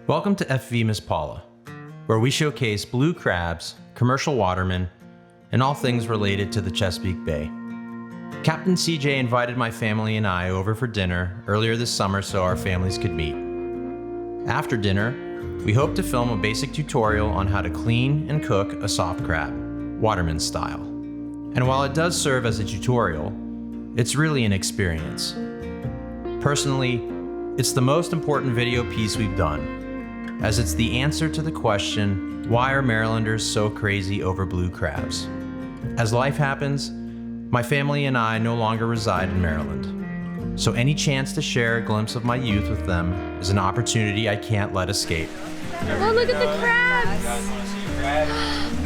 Welcome to FV Miss Paula, where we showcase blue crabs, commercial watermen, and all things related to the Chesapeake Bay. Capt CJ invited my family and I over for dinner earlier this summer so our families could meet. After dinner, we hope to film a basic tutorial on how to clean and cook a soft crab, Watermen style. And while it does serve as a tutorial, it's really an experience. Personally, it's the most important video piece we've done, as it's the answer to the question, why are Marylanders so crazy over blue crabs? As life happens, my family and I no longer reside in Maryland, so any chance to share a glimpse of my youth with them is an opportunity I can't let escape. Oh, look at the crabs! You guys want to see crabs?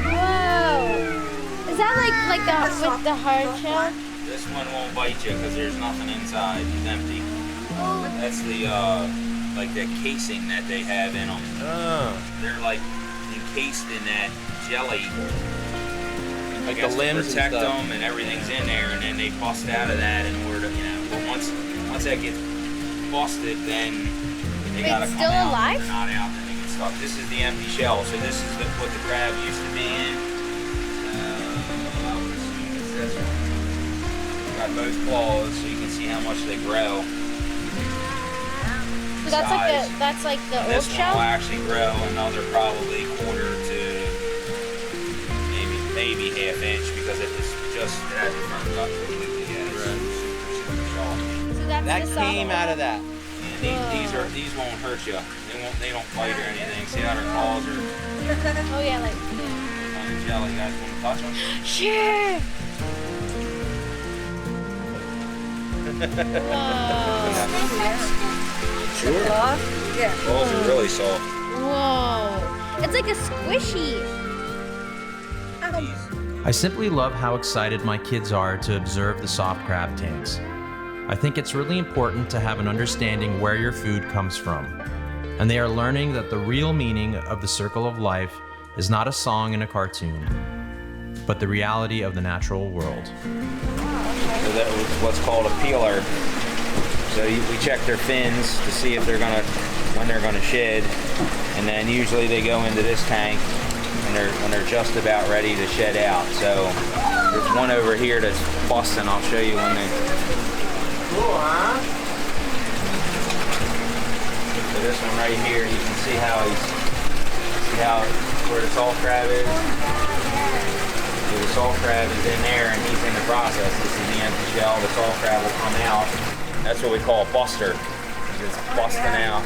Whoa! Is that like the with the hard shell? This one won't bite you because there's nothing inside. It's empty. That's the like the casing that they have in them. They're like encased in that jelly. Like the limbs protect and stuff. them and everything's in there, and then they bust out of that in order to, but once that gets busted, then they gotta come still out. alive? They're not out, then they get stuck. This is the empty shell, so this is what the crab used to be in. I would assume it's this one. Got both claws, so you can see how much they grow. So that's like the old This one shell? will actually grow another probably quarter to maybe half inch, because it hasn't firmed up completely yet. It's super soft. So that's That the came soft out of that. And these won't hurt you. They don't bite or anything. See how their claws are Oh yeah, like on the jelly. You guys want to touch them? sure. Whoa. Sure. Yeah. Claws are really soft. Whoa. It's like a squishy. I simply love how excited my kids are to observe the soft crab tanks. I think it's really important to have an understanding where your food comes from, and they are learning that the real meaning of the circle of life is not a song in a cartoon, but the reality of the natural world. So that was what's called a peeler. So we check their fins to see if when they're gonna shed, and then usually they go into this tank when they're just about ready to shed out. So there's one over here that's busting. I'll show you when they. Cool, huh? So this one right here, you can see where the salt crab is. So the salt crab is in there and he's in the process. This is the empty shell. The salt crab will come out. That's what we call a buster. It's busting out.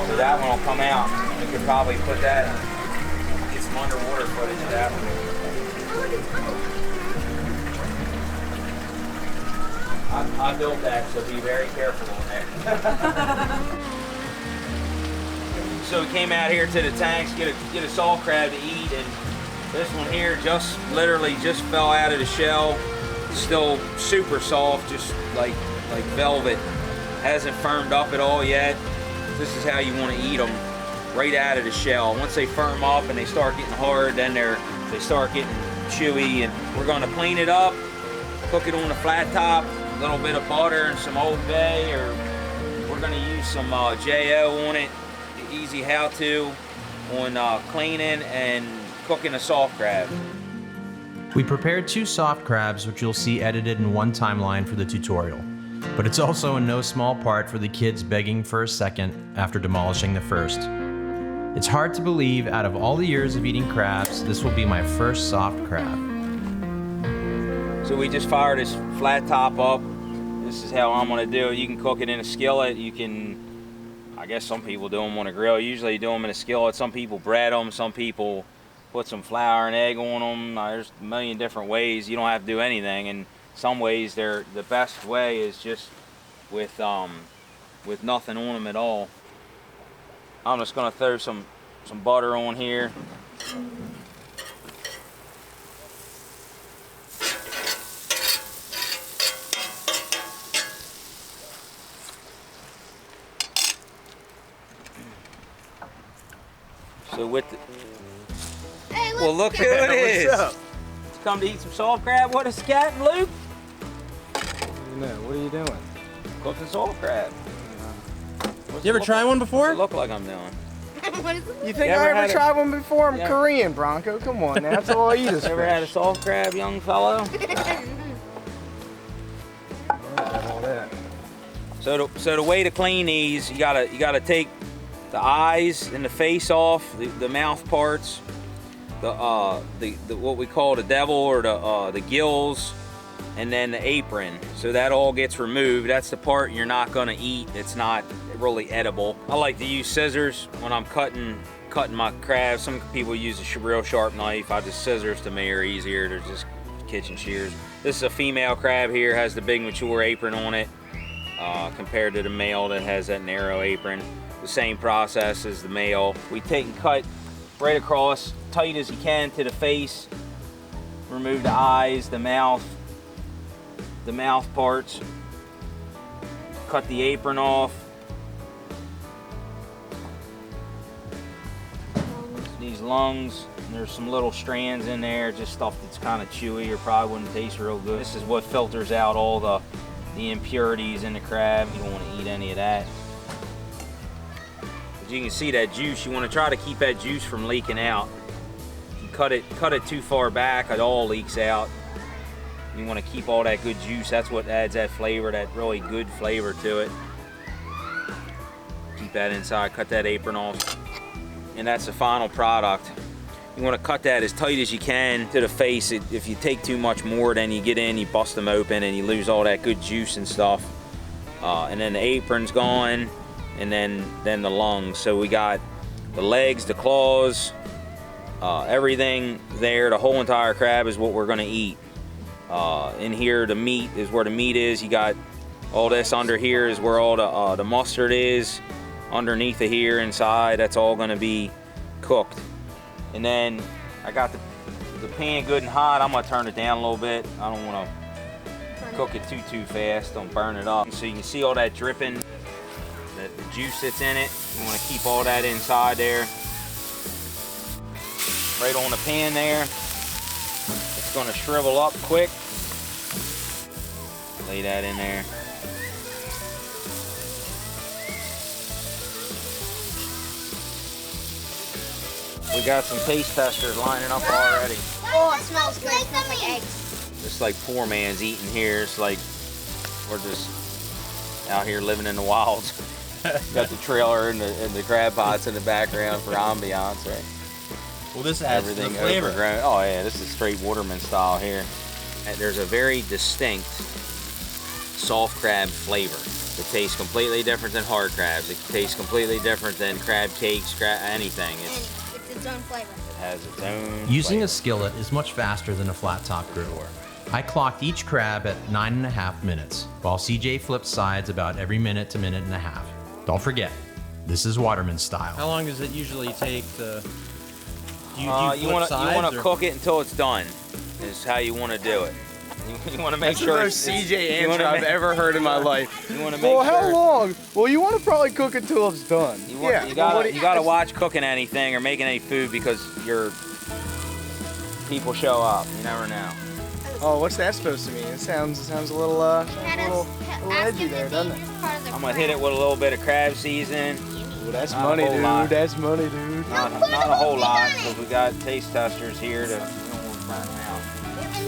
So that one will come out. We could probably put that, get some underwater footage of that one. I built that, so be very careful on that. So we came out here to the tanks, get a salt crab to eat, and this one here literally just fell out of the shell. Still super soft, just like velvet. Hasn't firmed up at all yet. This is how you want to eat them, right out of the shell. Once they firm up and they start getting hard, then they start getting chewy, and we're going to clean it up, cook it on a flat top, a little bit of butter and some Old Bae, or we're going to use some JO on it. Easy how-to on cleaning and cooking a soft crab. We prepared 2 soft crabs, which you'll see edited in one timeline for the tutorial. But it's also in no small part for the kids begging for a second after demolishing the first. It's hard to believe out of all the years of eating crabs, this will be my first soft crab. So we just fired this flat top up. This is how I'm gonna do it. You can cook it in a skillet. You can, I guess some people do them on a grill. Usually you do them in a skillet. Some people bread them. Some people put some flour and egg on them. There's a million different ways. You don't have to do anything. And some ways the best way is just with nothing on them at all. I'm just gonna throw some butter on here. So with the, Hey, look. well, look who it is. What's up? It's come to eat some soft crab. What is Captain Luke? No, what are you doing? Cooking soft crab. You ever try one before? What's it look like I'm doing? What is it? You think You ever I ever had tried one before? I'm Yeah. Korean, Branko. Come on, now. That's all I eat is You ever had a fish. soft crab, young fellow? All that. So the way to clean these, you gotta take the eyes and the face off, the mouth parts, the what we call the devil or the gills, and then the apron. So that all gets removed. That's the part you're not gonna eat. It's not really edible. I like to use scissors when I'm cutting my crabs. Some people use a real sharp knife. I just scissors to me are easier. They're just kitchen shears. This is a female crab here, has the big mature apron on it, compared to the male that has that narrow apron. The same process as the male. We take and cut right across, tight as you can to the face. Remove the eyes, the mouth parts. Cut the apron off. These lungs, there's some little strands in there, just stuff that's kind of chewy or probably wouldn't taste real good. This is what filters out all the impurities in the crab. You don't want to eat any of that. As you can see that juice, you want to try to keep that juice from leaking out. If you cut it too far back, it all leaks out. You want to keep all that good juice. That's what adds that flavor, that really good flavor to it. Keep that inside, cut that apron off. And that's the final product. You want to cut that as tight as you can to the face. If you take too much more, then you get in, you bust them open, and you lose all that good juice and stuff. And then the apron's gone, and then the lungs. So we got the legs, the claws, everything there. The whole entire crab is what we're gonna eat. In here, the meat is where the meat is. You got all this under here is where all the mustard is. Underneath of here, inside, that's all gonna be cooked. And then I got the pan good and hot. I'm gonna turn it down a little bit. I don't wanna cook it too fast. Don't burn it up. So you can see all that dripping, the juice that's in it. You wanna keep all that inside there. Right on the pan there. It's gonna shrivel up quick. Lay that in there. We got some taste testers lining up already. Oh, it smells good. It smells like eggs. Just like poor man's eating here. It's like we're just out here living in the wilds. Got the trailer and the crab pots in the background for ambiance, right? Well, this adds Everything the flavor. overgrown. Oh yeah, this is straight Watermen style here. And there's a very distinct soft crab flavor. It tastes completely different than hard crabs. It tastes completely different than crab cakes, anything. It's its own flavor. It has its own Using flavor. a skillet is much faster than a flat top griddle. I clocked each crab at 9.5 minutes, while CJ flipped sides about every minute to minute and a half. Don't forget, this is Watermen style. How long does it usually take to? Do you You want to or? cook it until it's done. Is how you want to do it. You want to make That's sure the most it's- CJ you wanna answer I've make- ever heard in my life. You want to make Well, sure. how long? Well, you want to probably cook it till it's done. You, want, you gotta watch cooking anything or making any food because your people show up. You never know. Oh, what's that supposed to mean? It sounds a little little edgy there, doesn't it? I'm gonna hit it with a little bit of crab season. Well, that's Not a money, whole dude. lot. That's money, dude. Not a whole lot because we got taste testers here to burn them out.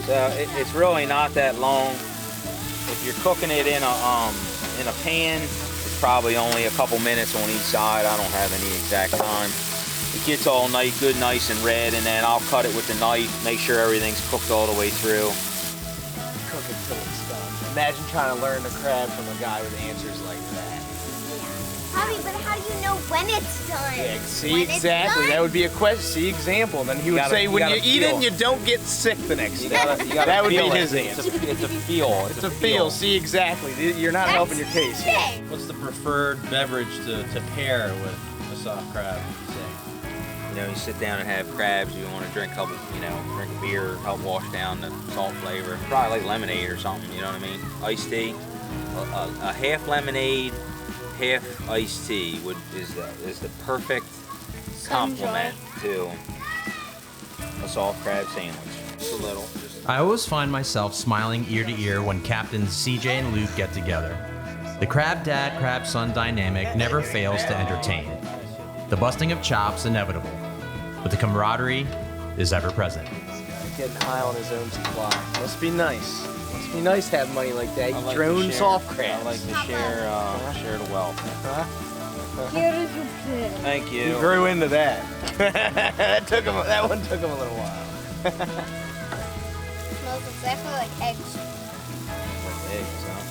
So it's really not that long. If you're cooking it in a pan, it's probably only a couple minutes on each side. I don't have any exact time. It gets all nice, good, nice and red, and then I'll cut it with the knife, make sure everything's cooked all the way through. Cook it till it's done. Imagine trying to learn to crab from a guy with answers like that. Bobby, but how do you know when it's done? Yeah, see, When it's exactly. done? That would be a question. See, example. And then he would gotta- say, you when gotta you eat it, feel. you don't get sick the next You day. gotta That would be feel it. his answer. It's a feel. It's a feel. See, exactly. You're not helping your case here. That's sick. What's the preferred beverage to pair with a soft crab? Say? You know, you sit down and have crabs, you want to drink a couple, drink a beer, help wash down the salt flavor. Probably like lemonade or something, you know what I mean? Iced tea. A half lemonade, half iced tea is the perfect complement to a soft crab sandwich. Just a little. I always find myself smiling ear to ear when Captains CJ and Luke get together. The crab dad, crab son dynamic never fails to entertain. The busting of chops inevitable, but the camaraderie is ever present. Getting high on his own supply. Must be nice. Must be nice to have money like that. I You like drone to share. soft crabs. I like to share the wealth. Here is your plate. Thank He you. grew into that. That one took him a little while. Smells exactly like eggs. Eggs, huh?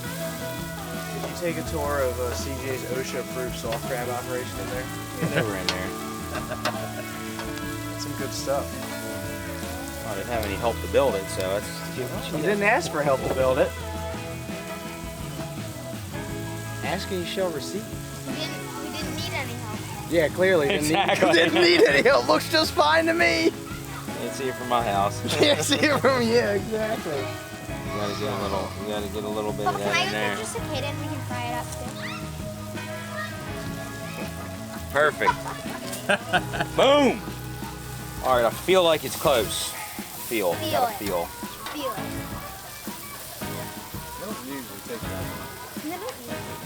Did you take a tour of CJ's OSHA-approved soft crab operation in there? Yeah, they were in there. That's some good stuff. I didn't have any help to build it, so that's. You didn't ask for help to build it. Ask and you shall receive. We didn't need any help. Yeah, clearly. Exactly. Didn't need any help. Looks just fine to me. Can't see it from my house. Can't see it from you, exactly. You gotta get a little bit Papa, of can that I in there. get just a kid and we can fry it up too? Perfect. Boom! Alright, I feel like it's close. Feel. Feel Gotta it. feel. Feel it.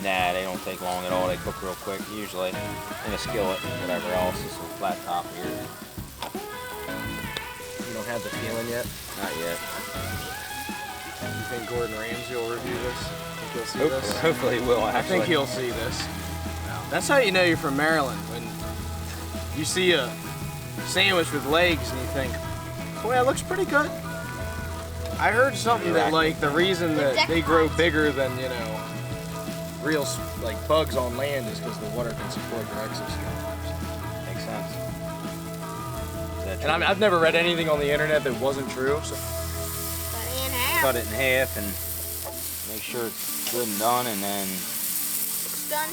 Nah, they don't take long at all. They cook real quick, usually. In a skillet, whatever else. It's a flat top here. You don't have the feeling yet? Not yet. You think Gordon Ramsay will review this? Think he'll see this? Hopefully he will, I actually. think he'll see this. That's how you know you're from Maryland, when you see a sandwich with legs and you think, boy, that looks pretty good. I heard something that like the reason that they grow bigger than, you know, real like bugs on land is because the water can support their exoskeleton. Makes sense. Is that And true? I've never read anything on the internet that wasn't true. So. Cut it in half and make sure it's good and done, and then It's done.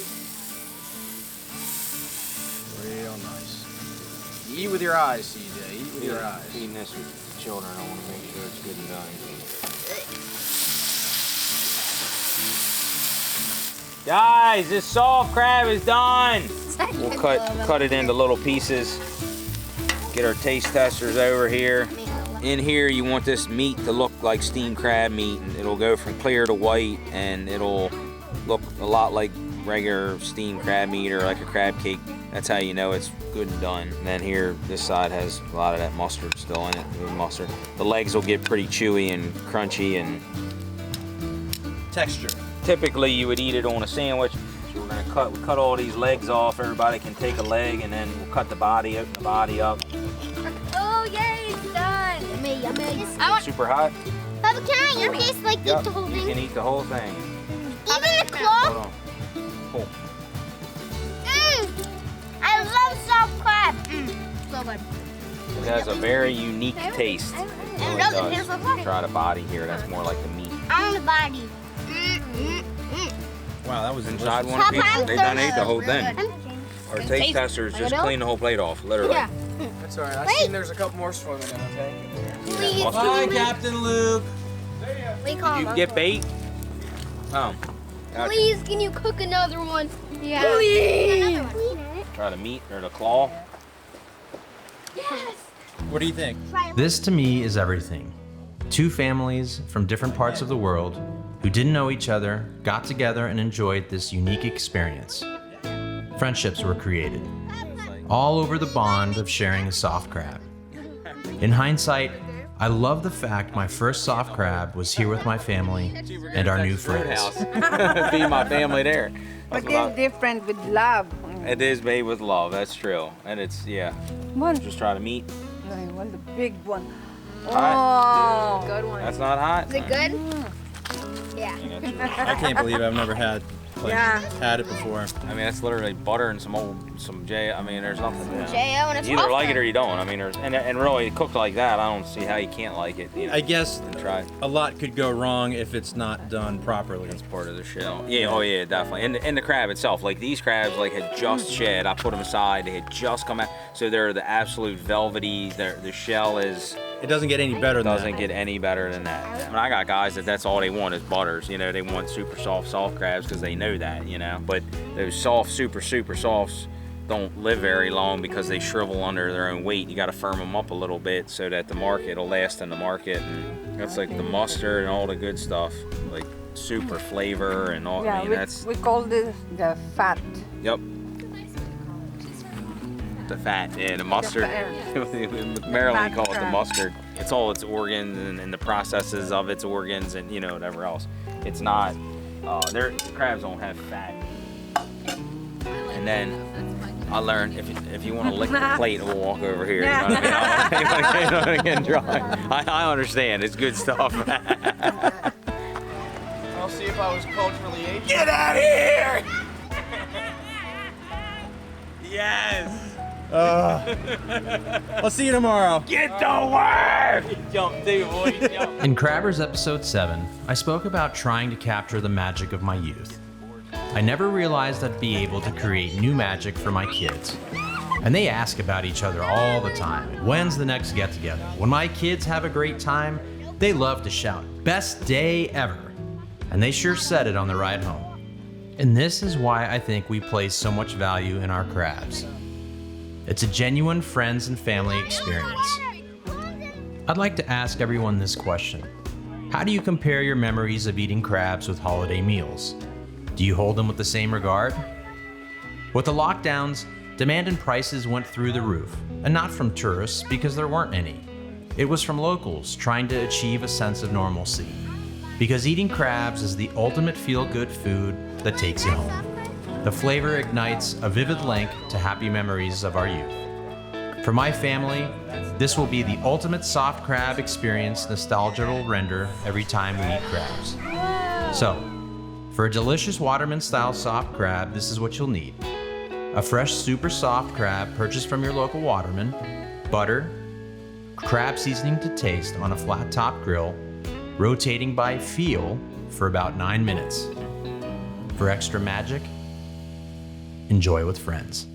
Real nice. Eat with your eyes, CJ. Eat with your eyes. feeding this with children. I want to make sure it's good and done. Guys, this soft crab is done. We'll cut it into little pieces. Get our taste testers over here. In here, you want this meat to look like steamed crab meat, and it'll go from clear to white, and it'll look a lot like regular steamed crab meat or like a crab cake. That's how you know it's good and done. And then here, this side has a lot of that mustard still in it. The mustard. The legs will get pretty chewy and crunchy, and Texture. typically you would eat it on a sandwich. So we're gonna cut all these legs off. Everybody can take a leg, and then we'll cut the body up. Oh, yay, it's done. Yummy, yummy. I want, Super hot. Papa, can I taste like Yep, eat the whole you thing? can eat the whole thing. Even the Hold claw? on. Pull. I love soft crab. So good. It has a very unique taste. It really doesn't taste does. like body. Try the body here. That's more like the meat. I want the body. Wow, that was Inside delicious. one Papa, piece. I'm They done ate the whole really thing. good. Our taste testers just clean the whole plate off, literally. Yeah. That's all right. I Wait. seen there's a couple more swimming in the tank. Please, Mustard. Bye, Captain Luke. we call You him get Uncle. bait? Oh. Gotcha. Please, can you cook another one? Yeah. Please. Another one. Try the meat or the claw. Yes. What do you think? This to me is everything. Two families from different parts of the world who didn't know each other got together and enjoyed this unique experience. Friendships were created, all over the bond of sharing a soft crab. In hindsight, I love the fact my first soft crab was here with my family and our new friends. Be my family there. But it's different with love. It is made with love, that's true. And it's, yeah. One, Just try the meat. I want the big one. Hot? Oh, Good one. That's not hot? Is it good? Yeah. I can't believe I've never had it before. I mean, that's literally butter and some J. I mean, there's nothing. J.O. and it's You either like it or awesome. you don't. I mean, and really cooked like that, I don't see how you can't like it. You know, I guess and try. a lot could go wrong if it's not done properly. It's part of the shell. Yeah, oh yeah, definitely. And the crab itself, like these crabs, like had just shed. I put them aside. They had just come out, so they're the absolute velvety. The shell is. It doesn't get any better than Doesn't that. get any better than that. I mean, I got guys that's all they want is butters. You know, they want super soft crabs because they know that. You know, but those soft, super softs don't live very long because they shrivel under their own weight. You got to firm them up a little bit so that the market will last in the market. And that's like the mustard and all the good stuff, like super flavor and all. Yeah, I mean, that's we call this the fat. yep. The fat and the mustard. In Maryland, you call it the mustard. It's all its organs and the processes of its organs and whatever else. It's not. Crabs don't have fat. And then I learned if you want to lick the plate, we'll walk over here. You know what I mean? I want to get dry. I understand. It's good stuff. I'll see if I was culturally Asian. Get out of here! Yes. I'll see you tomorrow. Get to work! He jumped, too, boy. He jumped. In Crabbers episode 7, I spoke about trying to capture the magic of my youth. I never realized I'd be able to create new magic for my kids. And they ask about each other all the time. When's the next get-together? When my kids have a great time, they love to shout, "Best day ever!" And they sure said it on the ride home. And this is why I think we place so much value in our crabs. It's a genuine friends and family experience. I'd like to ask everyone this question. How do you compare your memories of eating crabs with holiday meals? Do you hold them with the same regard? With the lockdowns, demand and prices went through the roof, and not from tourists because there weren't any. It was from locals trying to achieve a sense of normalcy. Because eating crabs is the ultimate feel-good food that takes you home. The flavor ignites a vivid link to happy memories of our youth. For my family, this will be the ultimate soft crab experience nostalgia will render every time we eat crabs. So, for a delicious Watermen Style soft crab, this is what you'll need. A fresh, super soft crab purchased from your local Waterman, butter, crab seasoning to taste on a flat top grill, rotating by feel for about 9 minutes. For extra magic, enjoy with friends.